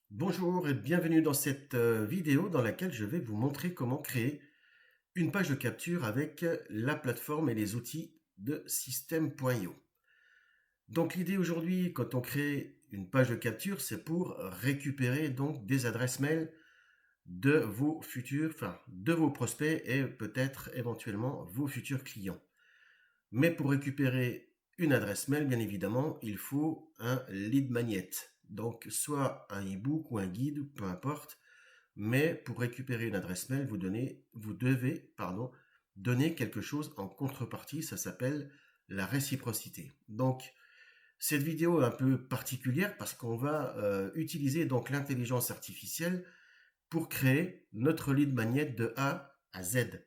Bonjour et bienvenue dans cette vidéo dans laquelle je vais vous montrer comment créer une page de capture avec la plateforme et les outils de System.io. Donc l'idée aujourd'hui, quand on crée une page de capture, c'est pour récupérer donc des adresses mail de vos futurs, enfin de vos prospects et peut-être éventuellement vos futurs clients. Mais pour récupérer une adresse mail, bien évidemment, il faut un lead magnet. Donc soit un e-book ou un guide, peu importe. Mais pour récupérer une adresse mail, vous devez donner quelque chose en contrepartie. Ça s'appelle la réciprocité. Donc cette vidéo est un peu particulière parce qu'on va utiliser donc l'intelligence artificielle pour créer notre lead magnet de A à Z.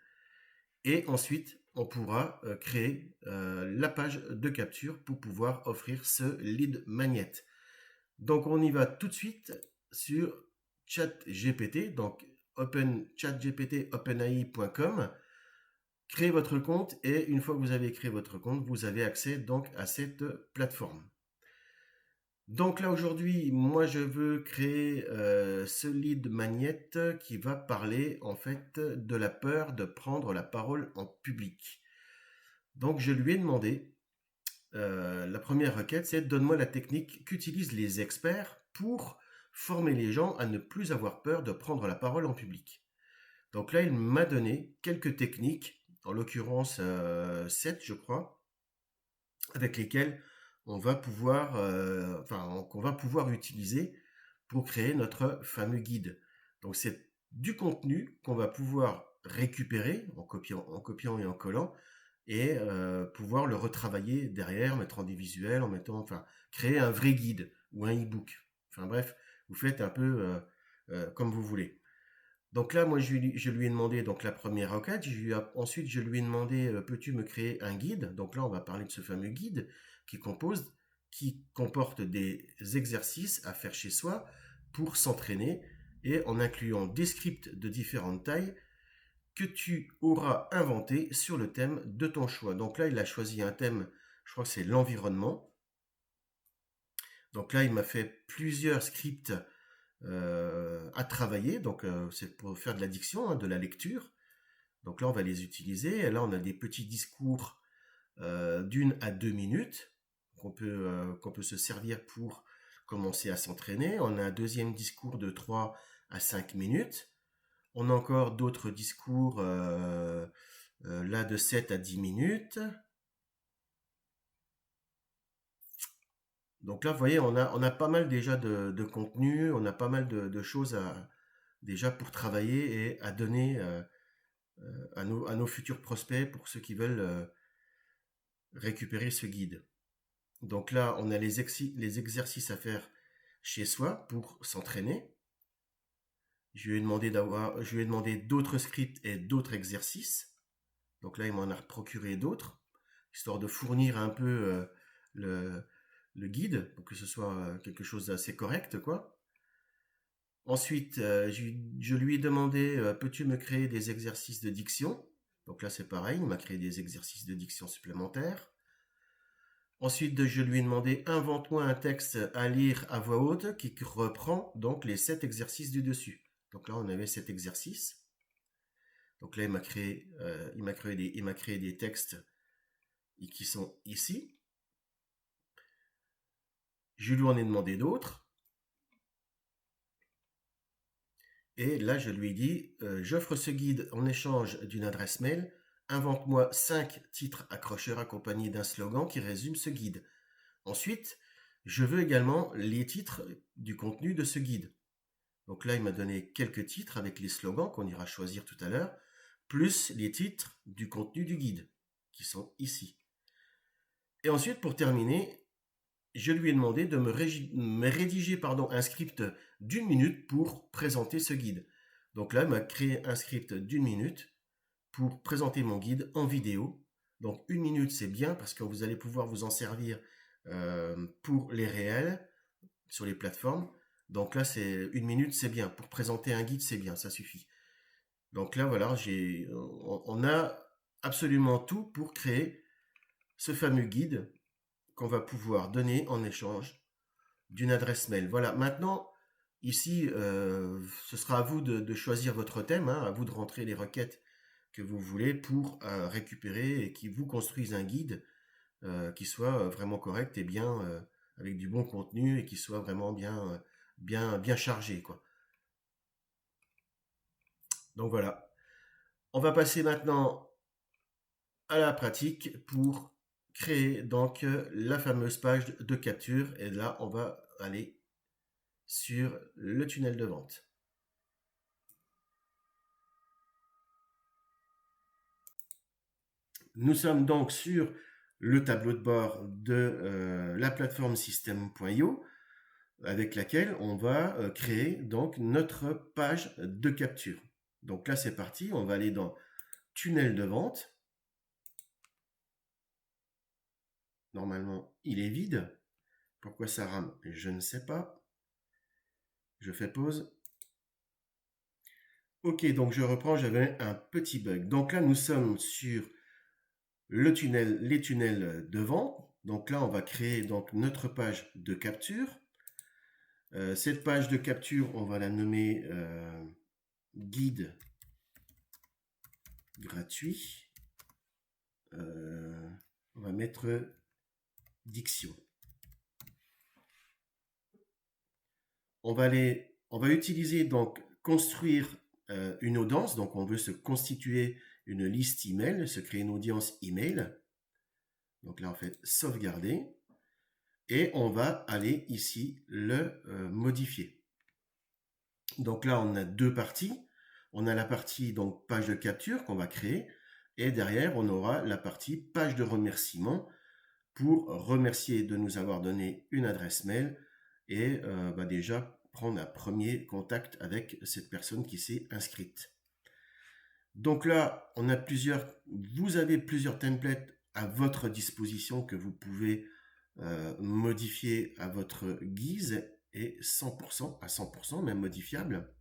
Et ensuite, on pourra créer la page de capture pour pouvoir offrir ce lead magnet. Donc, on y va tout de suite sur ChatGPT, donc ChatGPT openai.com. Créez votre compte et une fois que vous avez créé votre compte, vous avez accès donc à cette plateforme. Donc là aujourd'hui, moi je veux créer ce lead magnet qui va parler en fait de la peur de prendre la parole en public. Donc je lui ai demandé, la première requête c'est donne-moi la technique qu'utilisent les experts pour former les gens à ne plus avoir peur de prendre la parole en public. Donc là il m'a donné quelques techniques, en l'occurrence 7 je crois, avec lesquelles qu'on va pouvoir utiliser pour créer notre fameux guide. Donc c'est du contenu qu'on va pouvoir récupérer en copiant et en collant et pouvoir le retravailler derrière, mettre en des visuels, créer un vrai guide ou un e-book. Enfin bref, vous faites un peu comme vous voulez. Donc là, moi, je lui ai demandé donc la première requête. Ensuite, je lui ai demandé, peux-tu me créer un guide? Donc là, on va parler de ce fameux guide qui compose, qui comporte des exercices à faire chez soi pour s'entraîner et en incluant des scripts de différentes tailles que tu auras inventés sur le thème de ton choix. Donc là, il a choisi un thème, je crois que c'est l'environnement. Donc là, il m'a fait plusieurs scripts à travailler. Donc c'est pour faire de la diction, hein, de la lecture. Donc là, on va les utiliser. Et là, on a des petits discours d'1 à 2 minutes qu'on peut se servir pour commencer à s'entraîner. On a un deuxième discours de 3 à 5 minutes. On a encore d'autres discours là de 7 à 10 minutes. Donc là, vous voyez, on a pas mal déjà de contenu, on a pas mal de choses déjà pour travailler et à donner à nos futurs prospects pour ceux qui veulent récupérer ce guide. Donc là, on a les exercices à faire chez soi pour s'entraîner. Je lui ai demandé d'autres scripts et d'autres exercices. Donc là, il m'en a procuré d'autres, histoire de fournir un peu le, le guide, pour que ce soit quelque chose d'assez correct, quoi. Ensuite, je lui ai demandé, peux-tu me créer des exercices de diction? Donc là, c'est pareil, il m'a créé des exercices de diction supplémentaires. Ensuite, je lui ai demandé, invente-moi un texte à lire à voix haute qui reprend donc les 7 exercices du dessus. Donc là, on avait 7 exercices. Donc là, il m'a créé des textes qui sont ici. Je lui en ai demandé d'autres. Et là, je lui ai dit, j'offre ce guide en échange d'une adresse mail. Invente-moi 5 titres accrocheurs accompagnés d'un slogan qui résume ce guide. Ensuite, je veux également les titres du contenu de ce guide. Donc là, il m'a donné quelques titres avec les slogans qu'on ira choisir tout à l'heure, plus les titres du contenu du guide, qui sont ici. Et ensuite, pour terminer, je lui ai demandé de me rédiger un script d'1 minute pour présenter ce guide. Donc là, il m'a créé un script d'1 minute pour présenter mon guide en vidéo. Donc 1 minute, c'est bien parce que vous allez pouvoir vous en servir pour les réels sur les plateformes. Donc là, c'est 1 minute, c'est bien. Pour présenter un guide, c'est bien, ça suffit. Donc là, voilà, on a absolument tout pour créer ce fameux guide qu'on va pouvoir donner en échange d'une adresse mail. Voilà, maintenant, Ici, ce sera à vous de choisir votre thème, hein, à vous de rentrer les requêtes que vous voulez pour récupérer et qui vous construise un guide qui soit vraiment correct et bien avec du bon contenu et qui soit vraiment bien chargé, quoi. Donc voilà. On va passer maintenant à la pratique pour créer donc la fameuse page de capture. Et là, on va aller sur le tunnel de vente. Nous sommes donc sur le tableau de bord de la plateforme system.io avec laquelle on va créer donc notre page de capture. Donc là, c'est parti. On va aller dans tunnel de vente. Normalement, il est vide. Pourquoi ça rame? Je ne sais pas. Je fais pause. Ok, donc je reprends, j'avais un petit bug. Donc là, nous sommes sur les tunnels de vente. Donc là, on va créer donc notre page de capture. Cette page de capture, on va la nommer guide gratuit. On va mettre diction. On va utiliser donc construire une audience. Donc on veut se constituer une liste email, se créer une audience email. Donc là on fait sauvegarder et on va aller ici le modifier. Donc là on a deux parties. On a la partie donc page de capture qu'on va créer et derrière on aura la partie page de remerciement pour remercier de nous avoir donné une adresse mail et déjà prendre un premier contact avec cette personne qui s'est inscrite. Donc là, vous avez plusieurs templates à votre disposition que vous pouvez modifier à votre guise et 100%, à 100% même modifiable.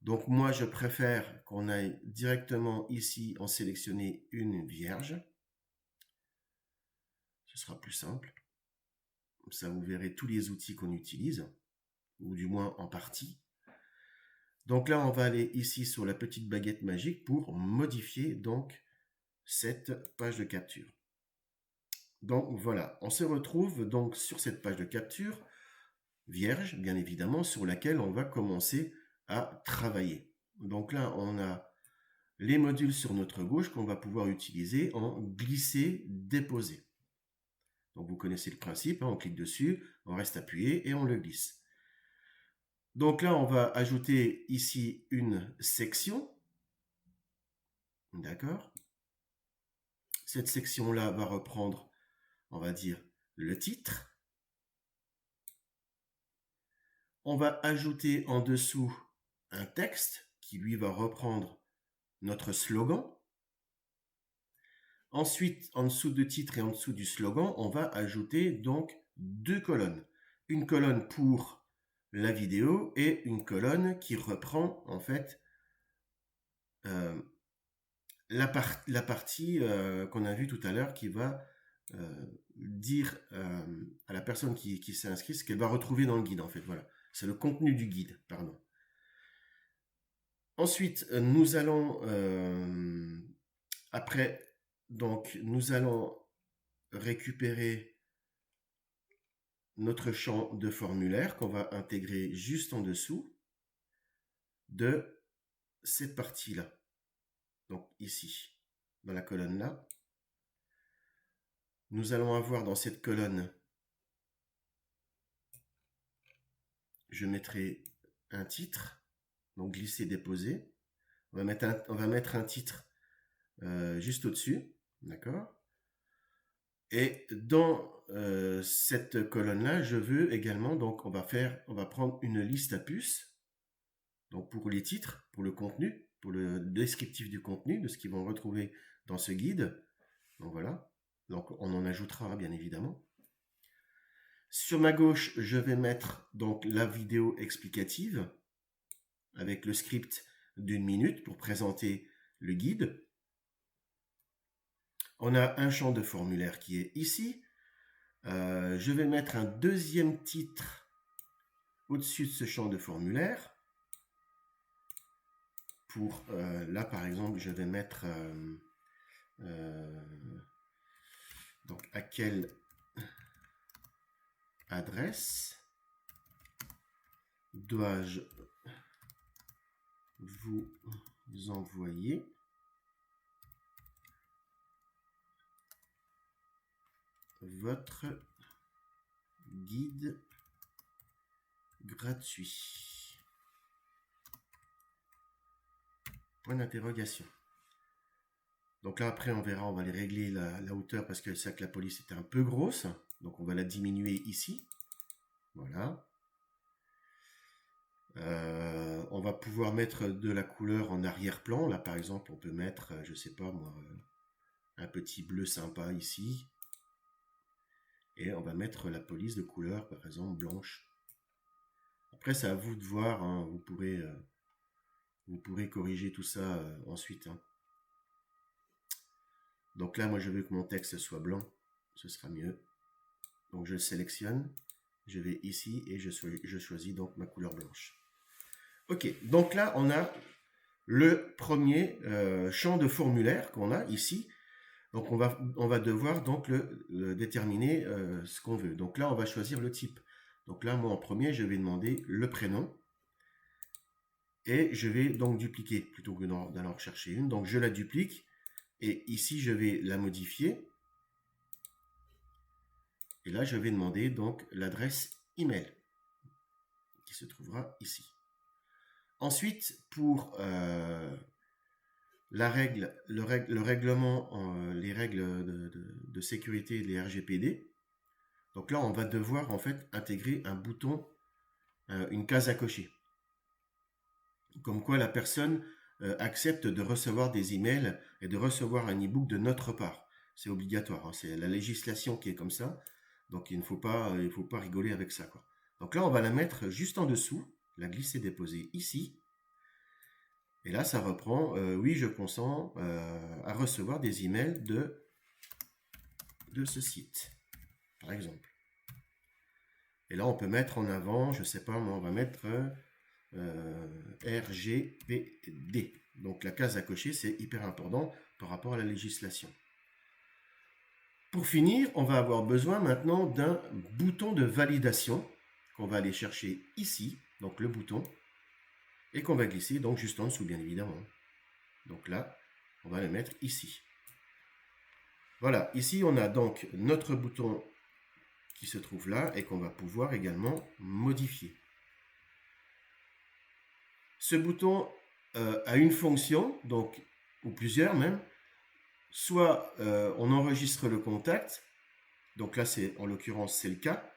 Donc moi, je préfère qu'on aille directement ici en sélectionner une vierge. Ce sera plus simple. Comme ça, vous verrez tous les outils qu'on utilise, ou du moins en partie. Donc là, on va aller ici sur la petite baguette magique pour modifier donc cette page de capture. Donc voilà, on se retrouve donc sur cette page de capture vierge, bien évidemment, sur laquelle on va commencer à travailler. Donc là, on a les modules sur notre gauche qu'on va pouvoir utiliser en glisser-déposer. Donc vous connaissez le principe, hein, on clique dessus, on reste appuyé et on le glisse. Donc là, on va ajouter ici une section. D'accord. Cette section-là va reprendre, on va dire, le titre. On va ajouter en dessous un texte qui, lui, va reprendre notre slogan. Ensuite, en dessous de titre et en dessous du slogan, on va ajouter donc deux colonnes. Une colonne pour la vidéo et une colonne qui reprend en fait la partie qu'on a vue tout à l'heure qui va dire à la personne qui s'est inscrite ce qu'elle va retrouver dans le guide en fait. Voilà, c'est le contenu du guide, pardon. Ensuite, nous allons nous allons récupérer notre champ de formulaire qu'on va intégrer juste en dessous de cette partie-là. Donc ici, dans la colonne là, nous allons avoir dans cette colonne, je mettrai un titre, donc glisser, déposer. On va mettre un titre juste au-dessus, d'accord? Et dans cette colonne-là, je veux également, donc on va prendre une liste à puces, donc pour les titres, pour le contenu, pour le descriptif du contenu, de ce qu'ils vont retrouver dans ce guide. Donc voilà, donc on en ajoutera bien évidemment. Sur ma gauche, je vais mettre donc la vidéo explicative avec le script d'1 minute pour présenter le guide. On a un champ de formulaire qui est ici. Je vais mettre un deuxième titre au-dessus de ce champ de formulaire, pour, là par exemple, je vais mettre, donc à quelle adresse dois-je vous envoyer votre guide gratuit. Point d'interrogation. Donc là après on verra, on va aller régler la hauteur parce que c'est que la police était un peu grosse. Donc on va la diminuer ici. Voilà. On va pouvoir mettre de la couleur en arrière-plan. Là par exemple on peut mettre, je sais pas moi, un petit bleu sympa ici. Et on va mettre la police de couleur par exemple blanche. Après c'est à vous de voir, hein. Vous pourrez corriger tout ça ensuite. Hein. Donc là moi je veux que mon texte soit blanc. Ce sera mieux. Donc je le sélectionne. Je vais ici et je choisis donc ma couleur blanche. Ok, donc là on a le premier champ de formulaire qu'on a ici. Donc on va devoir donc le déterminer ce qu'on veut. Donc là on va choisir le type. Donc là moi en premier je vais demander le prénom. Et je vais donc dupliquer plutôt que d'aller en rechercher une. Donc je la duplique. Et ici je vais la modifier. Et là je vais demander donc l'adresse email qui se trouvera ici. Ensuite, pour le règlement, les règles de sécurité des RGPD, donc là, on va devoir en fait intégrer un bouton, une case à cocher. Comme quoi la personne accepte de recevoir des emails et de recevoir un e-book de notre part. C'est obligatoire, hein, c'est la législation qui est comme ça. Donc il ne faut pas rigoler avec ça, quoi. Donc là, on va la mettre juste en dessous, la glisser déposer ici. Et là, ça reprend, oui, je consens à recevoir des emails de ce site, par exemple. Et là, on peut mettre en avant, je ne sais pas, moi, on va mettre RGPD. Donc la case à cocher, c'est hyper important par rapport à la législation. Pour finir, on va avoir besoin maintenant d'un bouton de validation qu'on va aller chercher ici, donc le bouton, et qu'on va glisser donc juste en dessous, bien évidemment. Donc là, on va le mettre ici. Voilà, ici on a donc notre bouton qui se trouve là et qu'on va pouvoir également modifier. Ce bouton a une fonction, donc, ou plusieurs même. Soit on enregistre le contact, donc là c'est en l'occurrence c'est le cas.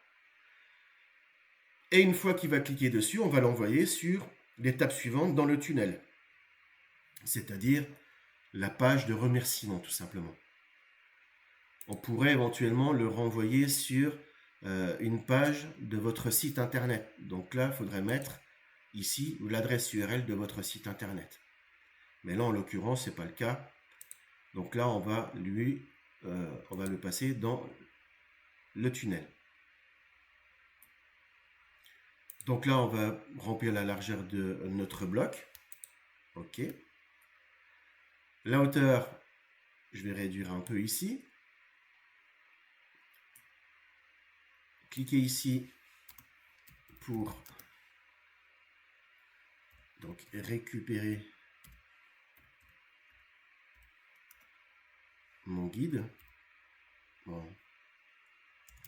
Et une fois qu'il va cliquer dessus, on va l'envoyer sur l'étape suivante dans le tunnel. C'est-à-dire la page de remerciement tout simplement. On pourrait éventuellement le renvoyer sur une page de votre site internet. Donc là, il faudrait mettre ici l'adresse URL de votre site internet. Mais là, en l'occurrence, ce n'est pas le cas. Donc là, on va le passer dans le tunnel. Donc là, on va remplir la largeur de notre bloc. OK. La hauteur, je vais réduire un peu ici. Cliquez ici pour donc récupérer mon guide. Bon.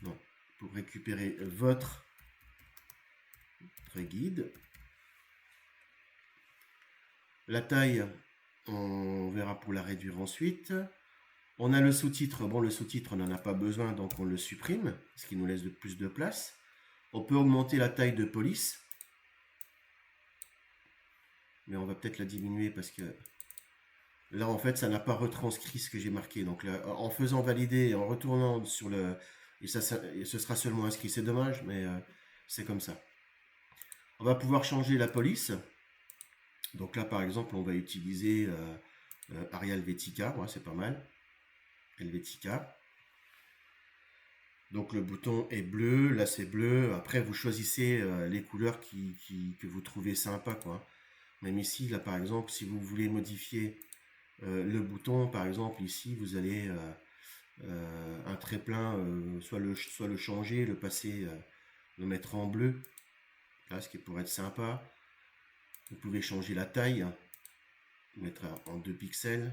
Non, pour récupérer votre guide. La taille, on verra pour la réduire ensuite. On a le sous-titre. Bon, le sous-titre, on n'en a pas besoin, donc on le supprime, ce qui nous laisse plus de place. On peut augmenter la taille de police. Mais on va peut-être la diminuer parce que là, en fait, ça n'a pas retranscrit ce que j'ai marqué. Donc là, en faisant valider, en retournant sur le... Et ce sera seulement inscrit. C'est dommage, mais c'est comme ça. On va pouvoir changer la police. Donc là, par exemple, on va utiliser Arial Helvetica. Ouais, c'est pas mal. Helvetica. Donc le bouton est bleu, là c'est bleu. Après vous choisissez les couleurs que vous trouvez sympa, quoi. Même ici, là par exemple, si vous voulez modifier le bouton, par exemple ici, vous allez un trait plein, soit le changer, le passer, le mettre en bleu, là, ce qui pourrait être sympa. Vous pouvez changer la taille, hein, mettre en 2 pixels,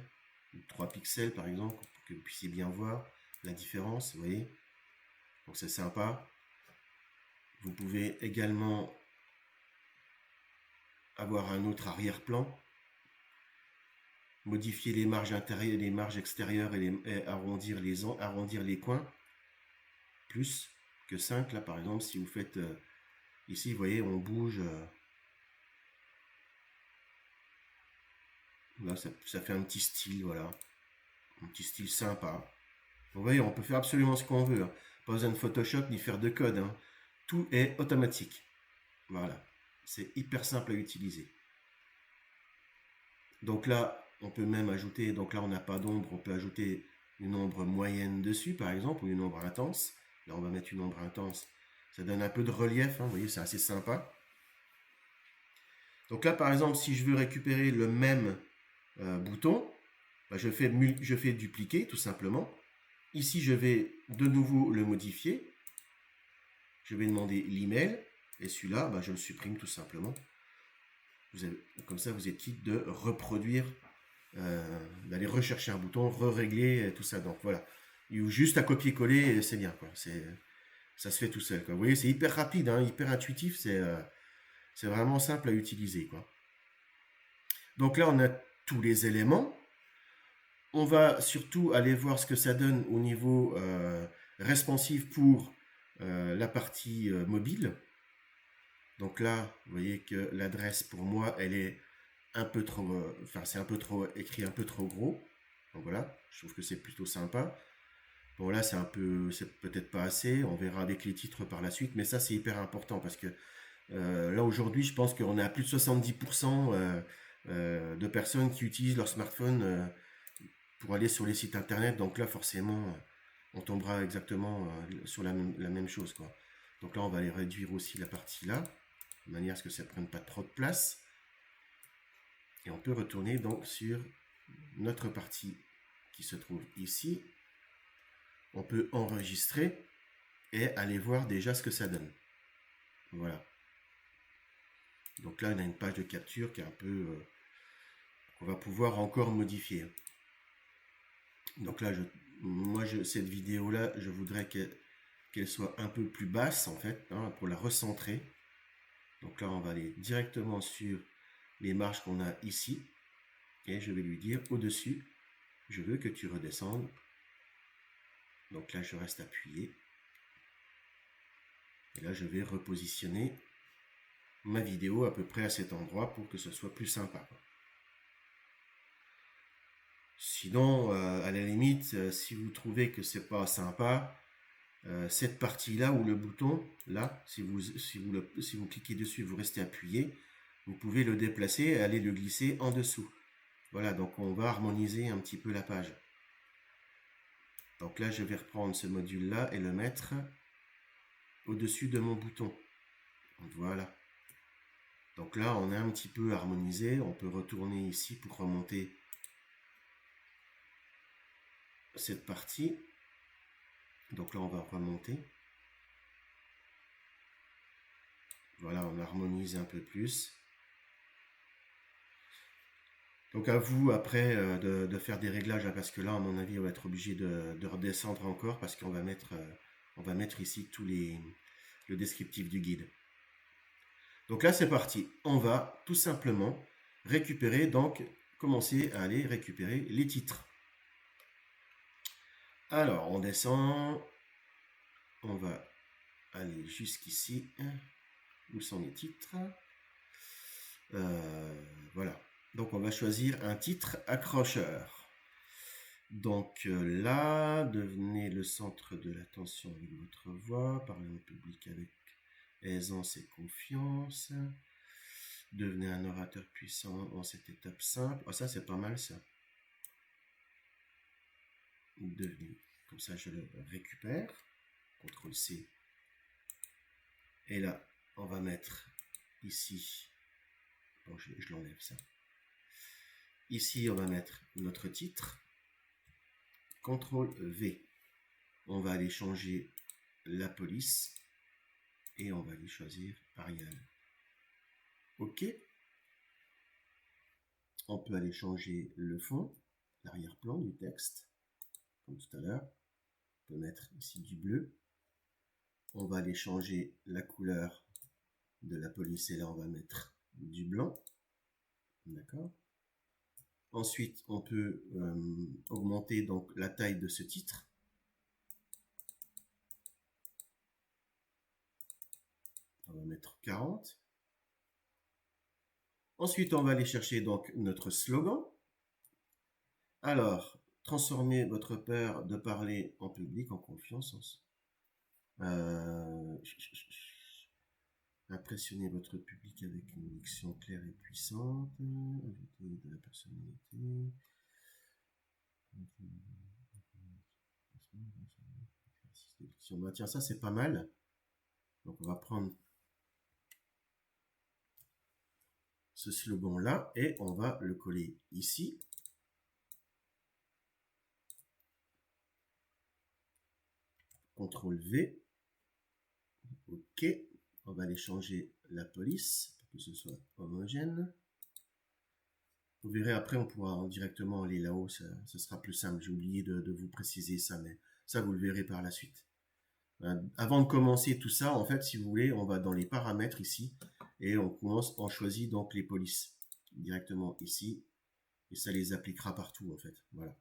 ou 3 pixels par exemple, pour que vous puissiez bien voir la différence, vous voyez. Donc c'est sympa. Vous pouvez également avoir un autre arrière-plan, modifier les marges intérieures, les marges extérieures et arrondir les coins. Plus que 5 là par exemple, si vous faites ici, vous voyez, on bouge. Là, ça fait un petit style, voilà. Un petit style sympa. Vous voyez, on peut faire absolument ce qu'on veut, hein. Pas besoin de Photoshop ni faire de code, hein. Tout est automatique. Voilà. C'est hyper simple à utiliser. Donc là, on peut même ajouter, donc là on n'a pas d'ombre, on peut ajouter une ombre moyenne dessus, par exemple, ou une ombre intense. Là, on va mettre une ombre intense. Ça donne un peu de relief, hein, vous voyez, c'est assez sympa. Donc là, par exemple, si je veux récupérer le même bouton, bah, je fais dupliquer, tout simplement. Ici, je vais de nouveau le modifier. Je vais demander l'email. Et celui-là, bah, je le supprime tout simplement. Comme ça, vous êtes quitte de reproduire, d'aller rechercher un bouton, re-régler, tout ça. Donc voilà. Ou juste à copier-coller, c'est bien, quoi. Ça se fait tout seul, quoi. Vous voyez, c'est hyper rapide, hein, hyper intuitif. C'est vraiment simple à utiliser, quoi. Donc là, on a tous les éléments. On va surtout aller voir ce que ça donne au niveau responsive pour la partie mobile. Donc là, vous voyez que l'adresse pour moi, elle est un peu trop, enfin c'est un peu trop écrit, un peu trop gros. Donc voilà, je trouve que c'est plutôt sympa. Bon là, c'est peut-être pas assez. On verra avec les titres par la suite, mais ça c'est hyper important parce que là aujourd'hui, je pense qu'on est à plus de 70% de personnes qui utilisent leur smartphone pour aller sur les sites internet. Donc là, forcément, on tombera exactement sur la même chose, quoi. Donc là, on va aller réduire aussi la partie là, de manière à ce que ça ne prenne pas trop de place. Et on peut retourner donc sur notre partie qui se trouve ici. On peut enregistrer et aller voir déjà ce que ça donne. Voilà. Donc là, on a une page de capture qui est un peu... qu'on va pouvoir encore modifier. Donc là, cette vidéo-là, je voudrais qu'elle soit un peu plus basse, en fait, hein, pour la recentrer. Donc là, on va aller directement sur les marges qu'on a ici. Et je vais lui dire, au-dessus, je veux que tu redescendes. Donc là, je reste appuyé. Et là, je vais repositionner ma vidéo à peu près à cet endroit pour que ce soit plus sympa. Sinon, à la limite, si vous trouvez que c'est pas sympa, cette partie-là où le bouton, là, si vous cliquez dessus, vous restez appuyé, vous pouvez le déplacer et aller le glisser en dessous. Voilà, donc on va harmoniser un petit peu la page. Donc là, je vais reprendre ce module-là et le mettre au-dessus de mon bouton. Voilà. Donc là, on est un petit peu harmonisé. On peut retourner ici pour remonter cette partie. Donc là, on va remonter. Voilà, on harmonise un peu plus. Donc à vous après de faire des réglages, hein, parce que là, à mon avis, on va être obligé de redescendre encore parce qu'on va mettre ici le descriptif du guide. Donc là, c'est parti. On va tout simplement récupérer, donc commencer à aller récupérer les titres. Alors, on descend. On va aller jusqu'ici. Où sont les titres? Voilà. Donc, on va choisir un titre accrocheur. Donc là, devenez le centre de l'attention avec votre voix. Parlez au public avec aisance et confiance. Devenez un orateur puissant dans cette étape simple. Oh, ça, c'est pas mal, ça. Devenez. Comme ça, je le récupère. CTRL-C. Et là, on va mettre ici, bon, je l'enlève ça. Ici, on va mettre notre titre. CTRL-V. On va aller changer la police et on va aller choisir Arial. OK. On peut aller changer le fond, l'arrière-plan du texte, comme tout à l'heure. On peut mettre ici du bleu. On va aller changer la couleur de la police et là on va mettre du blanc. D'accord. Ensuite, on peut augmenter donc la taille de ce titre. On va mettre 40. Ensuite, on va aller chercher donc notre slogan. Alors, transformez votre peur de parler en public en confiance. Impressionnez votre public avec une diction claire et puissante. Ajoutez de la personnalité. Tiens, ça c'est pas mal. Donc on va prendre ce slogan là et on va le coller ici. CTRL-V. OK. On va aller changer la police pour que ce soit homogène. Vous verrez après, on pourra directement aller là-haut. Ça sera plus simple. J'ai oublié de vous préciser ça, mais ça, vous le verrez par la suite. Avant de commencer tout ça, en fait, si vous voulez, on va dans les paramètres ici et on choisit donc les polices directement ici et ça les appliquera partout en fait. Voilà.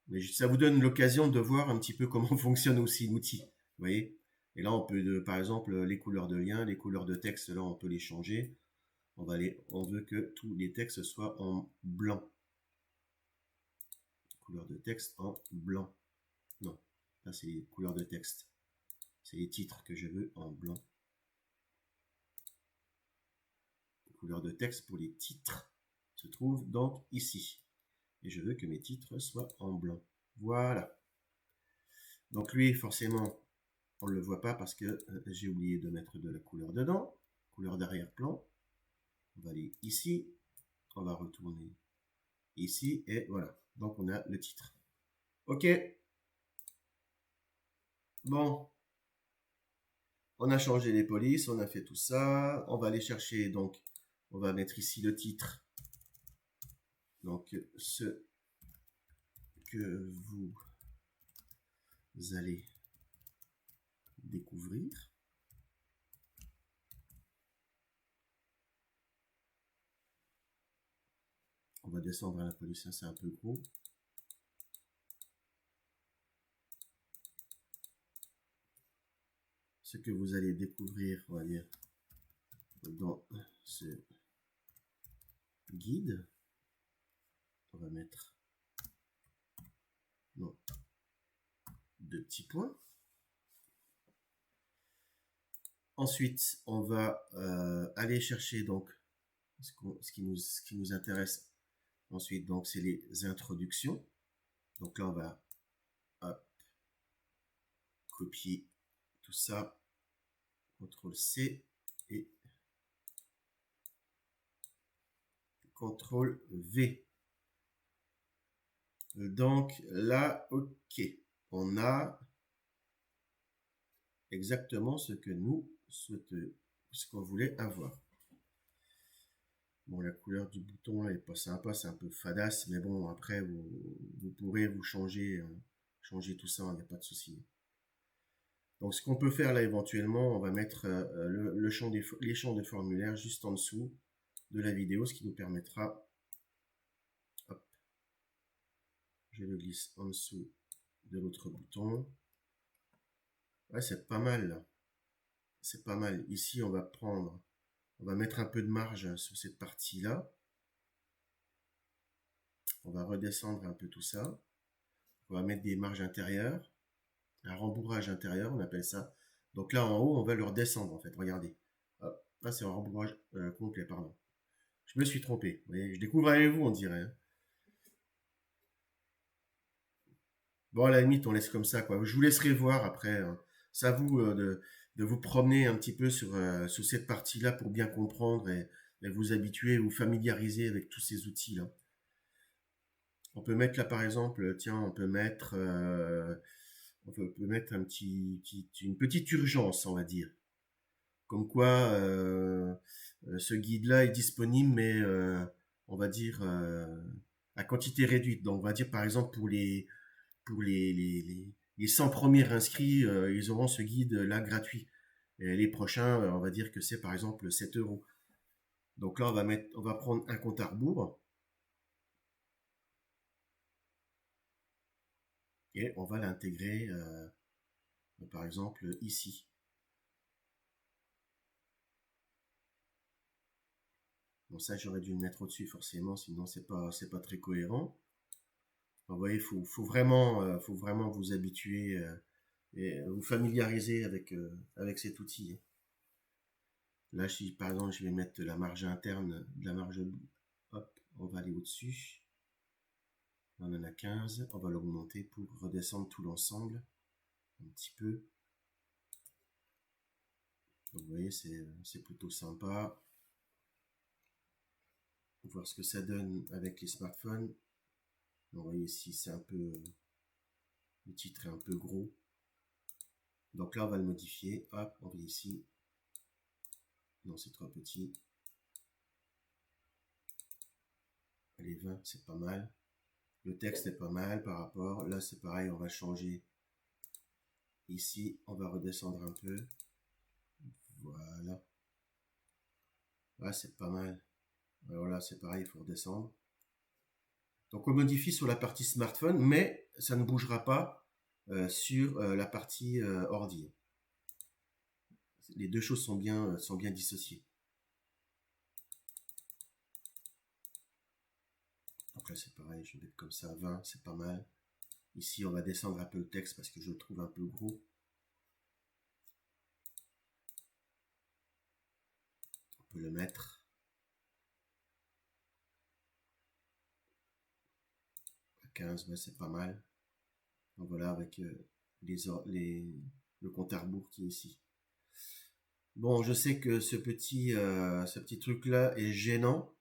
Mais ça vous donne l'occasion de voir un petit peu comment fonctionne aussi l'outil. Vous voyez? Et là, on peut, par exemple, les couleurs de lien, les couleurs de texte, là, on peut les changer. On veut que tous les textes soient en blanc. Couleur de texte en blanc. Non, là, c'est les couleurs de texte. C'est les titres que je veux en blanc. Les couleurs de texte pour les titres se trouvent donc ici. Et je veux que mes titres soient en blanc. Voilà. Donc lui, forcément, on ne le voit pas parce que j'ai oublié de mettre de la couleur dedans. Couleur d'arrière-plan. On va aller ici. On va retourner ici. Et voilà. Donc on a le titre. OK. Bon. On a changé les polices. On a fait tout ça. On va aller chercher. Donc, on va mettre ici le titre. Donc, ce que vous allez découvrir. On va descendre à la police, c'est un peu gros. Ce que vous allez découvrir, on va dire, dans ce guide. On va mettre non, 2 petits points. Ensuite, on va aller chercher donc ce qui nous intéresse. Ensuite, donc c'est les introductions. Donc là, on va hop, copier tout ça, CTRL-C et CTRL-V. Donc là, OK, on a exactement ce que nous souhaitons, ce qu'on voulait avoir. Bon, la couleur du bouton est pas sympa, c'est un peu fadasse, mais bon, après, vous pourrez vous changer tout ça, il n'y a pas de souci. Donc, ce qu'on peut faire là, éventuellement, on va mettre les champs de formulaire juste en dessous de la vidéo, ce qui nous permettra, hop, je le glisse en dessous de l'autre bouton. Ouais, c'est pas mal, là. C'est pas mal. Ici, on va mettre un peu de marge sur cette partie-là. On va redescendre un peu tout ça. On va mettre des marges intérieures. Un rembourrage intérieur, on appelle ça. Donc là, en haut, on va le redescendre, en fait. Regardez. Hop, là, c'est un rembourrage complet, pardon. Je me suis trompé. Vous voyez, je découvre avec vous, on dirait. Hein. Bon, à la limite, on laisse comme ça, quoi. Je vous laisserai voir après, hein. C'est à vous de vous promener un petit peu sur cette partie-là pour bien comprendre et vous habituer, vous familiariser avec tous ces outils-là. On peut mettre là, par exemple, tiens, on peut mettre une petite urgence, on va dire. Comme quoi, ce guide-là est disponible, mais on va dire à quantité réduite. Donc, on va dire par exemple pour les 100 premiers inscrits, ils auront ce guide-là gratuit. Et les prochains, on va dire que c'est par exemple 7 euros. Donc là, on va prendre un compte à rebours et on va l'intégrer, par exemple, ici. Bon, ça, j'aurais dû le mettre au-dessus forcément, sinon c'est pas très cohérent. Vous voyez, faut vraiment vous habituer et vous familiariser avec cet outil. Là, si par exemple, je vais mettre la marge interne, la marge, hop, on va aller au-dessus. On en a 15, on va l'augmenter pour redescendre tout l'ensemble un petit peu. Donc, vous voyez, c'est plutôt sympa. On va voir ce que ça donne avec les smartphones. Donc, vous voyez ici, le titre est un peu gros. Donc là, on va le modifier. Hop, on vient ici. Non, c'est trop petit. Les 20, c'est pas mal. Le texte est pas mal par rapport. Là, c'est pareil, on va changer. Ici, on va redescendre un peu. Voilà. Là, c'est pas mal. Alors là, c'est pareil, il faut redescendre. Donc, on modifie sur la partie smartphone, mais ça ne bougera pas sur la partie ordi. Les deux choses sont bien dissociées. Donc là, c'est pareil, je vais mettre comme ça, 20, c'est pas mal. Ici, on va descendre un peu le texte parce que je le trouve un peu gros. On peut le mettre. À 15, ouais, c'est pas mal. Donc voilà, avec le compte à rebours qui est ici. Bon, je sais que ce petit truc-là est gênant,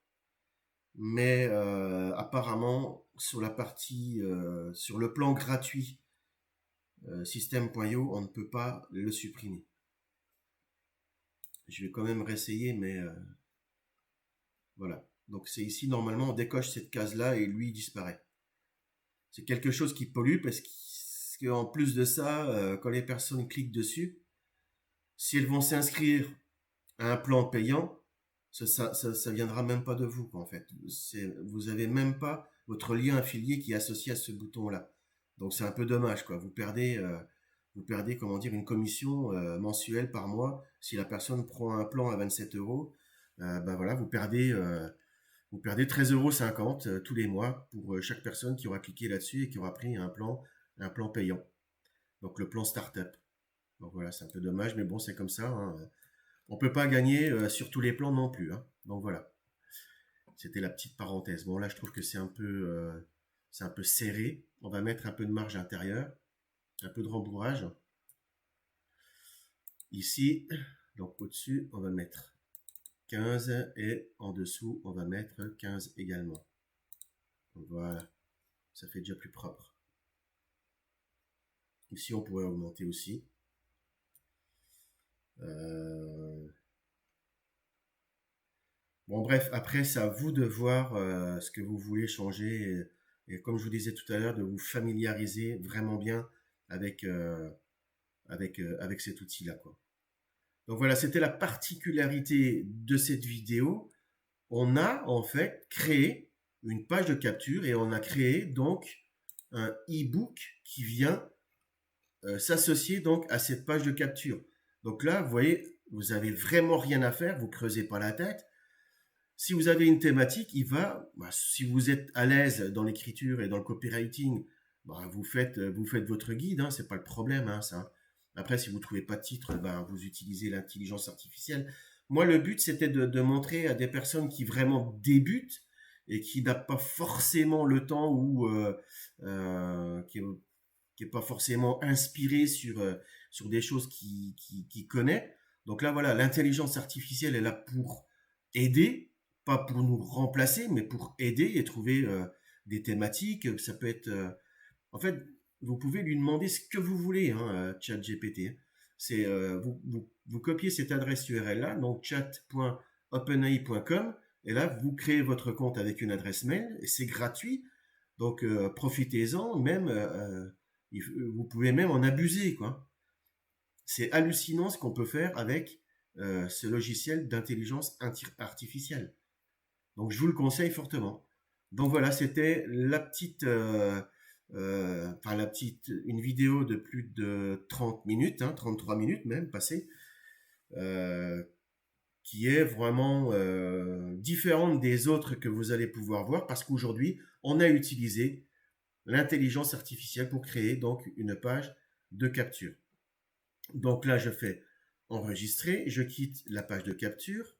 mais apparemment, sur la partie, sur le plan gratuit, système.io, on ne peut pas le supprimer. Je vais quand même réessayer, mais voilà. Donc c'est ici, normalement, on décoche cette case-là et lui, il disparaît. C'est quelque chose qui pollue parce qu'en plus de ça, quand les personnes cliquent dessus, si elles vont s'inscrire à un plan payant, ça viendra même pas de vous, quoi, en fait. Vous avez même pas votre lien affilié qui est associé à ce bouton-là. Donc c'est un peu dommage, quoi. Vous perdez, comment dire, une commission mensuelle par mois. Si la personne prend un plan à 27 euros, ben voilà, vous perdez 13,50 € tous les mois pour chaque personne qui aura cliqué là-dessus et qui aura pris un plan payant. Donc le plan startup. Donc voilà, c'est un peu dommage, mais bon, c'est comme ça, hein. On peut pas gagner sur tous les plans non plus, hein. Donc voilà, c'était la petite parenthèse. Bon là, je trouve que c'est un peu serré. On va mettre un peu de marge intérieure, un peu de rembourrage. Ici, donc au-dessus, on va mettre 15 et en dessous, on va mettre 15 également. Donc voilà, ça fait déjà plus propre. Ici, on pourrait augmenter aussi. Bon, bref, après, c'est à vous de voir ce que vous voulez changer. Et comme je vous disais tout à l'heure, de vous familiariser vraiment bien avec, avec cet outil-là, quoi. Donc voilà, c'était la particularité de cette vidéo. On a en fait créé une page de capture et on a créé donc un e-book qui vient s'associer donc à cette page de capture. Donc là, vous voyez, vous avez vraiment rien à faire, vous creusez pas la tête. Si vous avez une thématique, si vous êtes à l'aise dans l'écriture et dans le copywriting, vous faites votre guide, hein, c'est pas le problème, hein, ça. Après, si vous trouvez pas de titre, vous utilisez l'intelligence artificielle. Moi, le but, c'était de montrer à des personnes qui vraiment débutent et qui n'ont pas forcément le temps ou qui qui n'est pas forcément inspiré sur des choses qu'il connaît. Donc là, voilà, l'intelligence artificielle est là pour aider, pas pour nous remplacer, mais pour aider et trouver des thématiques. Ça peut être... en fait, vous pouvez lui demander ce que vous voulez, hein, ChatGPT. C'est, vous copiez cette adresse URL-là, donc chat.openai.com, et là, vous créez votre compte avec une adresse mail, et c'est gratuit. Donc, profitez-en, même, vous pouvez même en abuser, quoi. C'est hallucinant ce qu'on peut faire avec ce logiciel d'intelligence artificielle. Donc, je vous le conseille fortement. Donc voilà, c'était une vidéo de plus de 30 minutes, hein, 33 minutes même passées, euh, qui est vraiment différente des autres que vous allez pouvoir voir parce qu'aujourd'hui, on a utilisé l'intelligence artificielle pour créer donc une page de capture. Donc là, je fais enregistrer, je quitte la page de capture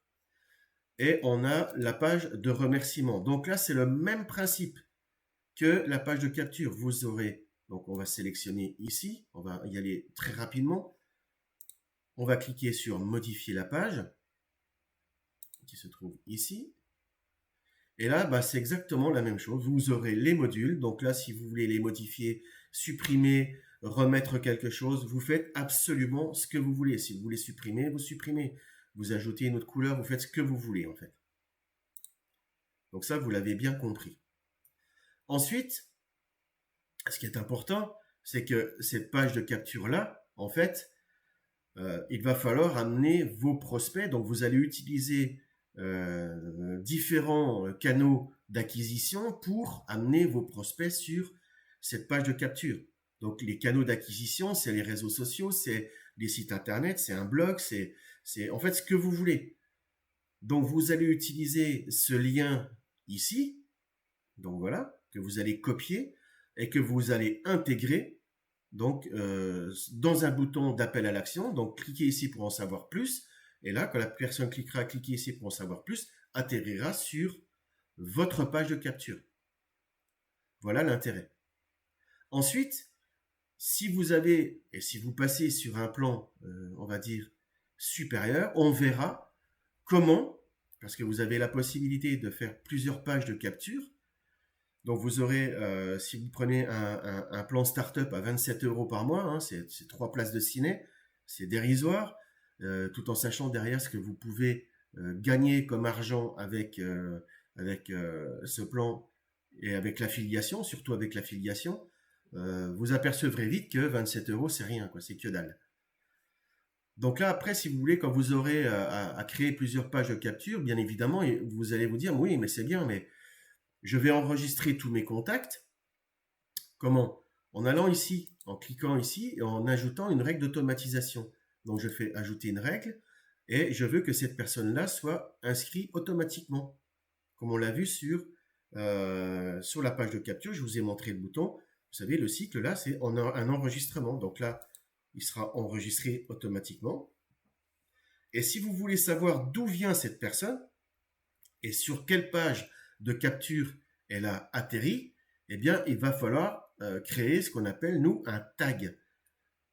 et on a la page de remerciement. Donc là, c'est le même principe que la page de capture. Vous aurez, donc on va sélectionner ici, on va y aller très rapidement. On va cliquer sur modifier la page qui se trouve ici. Et là, bah, c'est exactement la même chose. Vous aurez les modules. Donc là, si vous voulez les modifier, supprimer, remettre quelque chose, vous faites absolument ce que vous voulez. Si vous voulez supprimer, vous supprimez. Vous ajoutez une autre couleur, vous faites ce que vous voulez en fait. Donc ça, vous l'avez bien compris. Ensuite, ce qui est important, c'est que cette page de capture-là, en fait, il va falloir amener vos prospects. Donc vous allez utiliser différents canaux d'acquisition pour amener vos prospects sur cette page de capture. Donc les canaux d'acquisition, c'est les réseaux sociaux, c'est les sites internet, c'est un blog, c'est en fait ce que vous voulez. Donc vous allez utiliser ce lien ici, donc voilà, que vous allez copier et que vous allez intégrer donc dans un bouton d'appel à l'action. Donc cliquez ici pour en savoir plus. Et là, quand la personne cliquera, cliquez ici pour en savoir plus, atterrira sur votre page de capture. Voilà l'intérêt. Ensuite, si vous avez, et si vous passez sur un plan, on va dire, supérieur, on verra comment, parce que vous avez la possibilité de faire plusieurs pages de capture. Donc vous aurez, si vous prenez un plan startup à 27 € par mois, hein, c'est 3 places de ciné, c'est dérisoire, tout en sachant derrière ce que vous pouvez gagner comme argent avec ce plan et avec l'affiliation, surtout avec l'affiliation. Vous apercevrez vite que 27 € c'est rien, quoi, c'est que dalle. Donc là, après, si vous voulez, quand vous aurez à créer plusieurs pages de capture, bien évidemment, vous allez vous dire, oui, mais c'est bien, mais je vais enregistrer tous mes contacts. Comment? En allant ici, en cliquant ici et en ajoutant une règle d'automatisation. Donc je fais ajouter une règle et je veux que cette personne-là soit inscrite automatiquement. Comme on l'a vu sur la page de capture, je vous ai montré le bouton. Vous savez, le cycle là, c'est un enregistrement. Donc là, il sera enregistré automatiquement. Et si vous voulez savoir d'où vient cette personne et sur quelle page de capture elle a atterri, eh bien, il va falloir créer ce qu'on appelle, nous, un tag.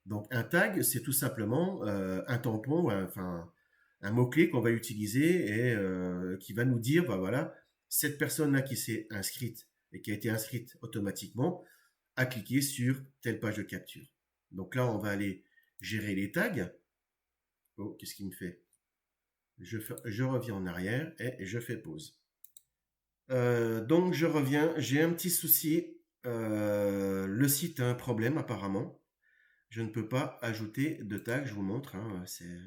Donc, un tag, c'est tout simplement un tampon, un mot-clé qu'on va utiliser et qui va nous dire, bah voilà, cette personne-là qui s'est inscrite et qui a été inscrite automatiquement a cliqué sur telle page de capture. Donc là, on va aller gérer les tags. Oh, qu'est-ce qu'il me fait? Je reviens en arrière et je fais pause. Donc je reviens, j'ai un petit souci. Le site a un problème apparemment. Je ne peux pas ajouter de tag, je vous montre. Hein, c'est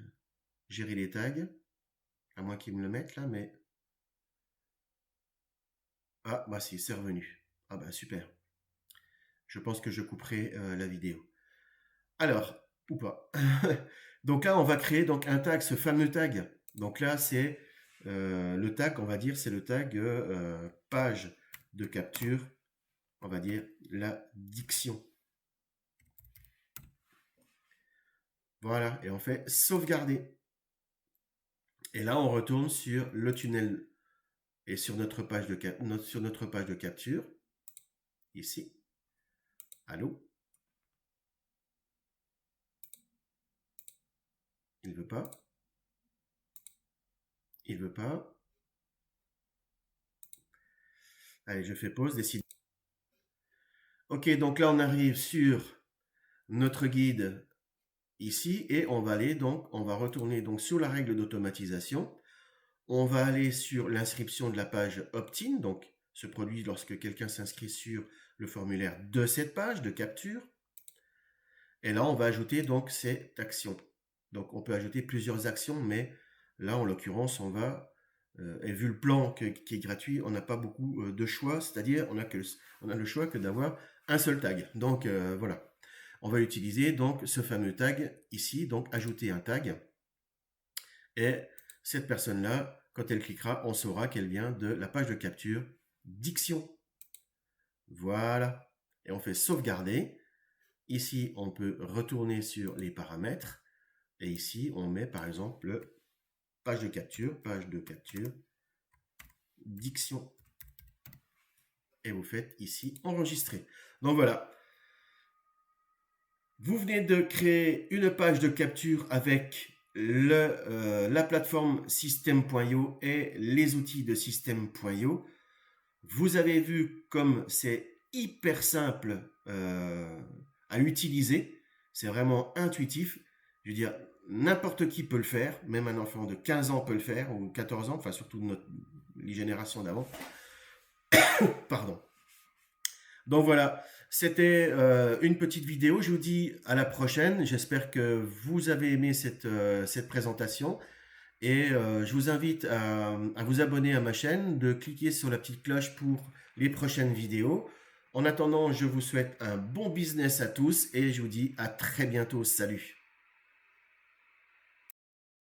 gérer les tags. À moins qu'ils me le mettent là, mais... Ah, bah si, c'est revenu. Ah bah super. Je pense que je couperai la vidéo. Alors, ou pas. Donc là, on va créer donc un tag, ce fameux tag. Donc là, c'est le tag, on va dire, c'est le tag page de capture, on va dire la diction. Voilà, et on fait sauvegarder. Et là, on retourne sur le tunnel et sur notre page de capture, ici. Allô? Il veut pas. Il veut pas. Allez, je fais pause, décide. Ok, donc là, on arrive sur notre guide ici et on va aller donc, on va retourner donc sur la règle d'automatisation. On va aller sur l'inscription de la page opt-in, donc se produit lorsque quelqu'un s'inscrit sur le formulaire de cette page de capture. Et là, on va ajouter donc cette action. Donc, on peut ajouter plusieurs actions, mais là, en l'occurrence, on va, et vu le plan qui est gratuit, on n'a pas beaucoup de choix, c'est-à-dire on a le choix que d'avoir un seul tag. Donc, voilà. On va utiliser donc ce fameux tag ici, donc ajouter un tag. Et cette personne-là, quand elle cliquera, on saura qu'elle vient de la page de capture Diction. Voilà. Et on fait sauvegarder. Ici, on peut retourner sur les paramètres. Et ici, on met par exemple page de capture, Diction. Et vous faites ici enregistrer. Donc voilà. Vous venez de créer une page de capture avec la plateforme System.io et les outils de System.io. Vous avez vu comme c'est hyper simple à utiliser. C'est vraiment intuitif. Je veux dire, n'importe qui peut le faire. Même un enfant de 15 ans peut le faire, ou 14 ans, enfin surtout les générations d'avant. Pardon. Donc voilà, c'était une petite vidéo. Je vous dis à la prochaine. J'espère que vous avez aimé cette présentation. Et je vous invite à vous abonner à ma chaîne, de cliquer sur la petite cloche pour les prochaines vidéos. En attendant, je vous souhaite un bon business à tous et je vous dis à très bientôt. Salut!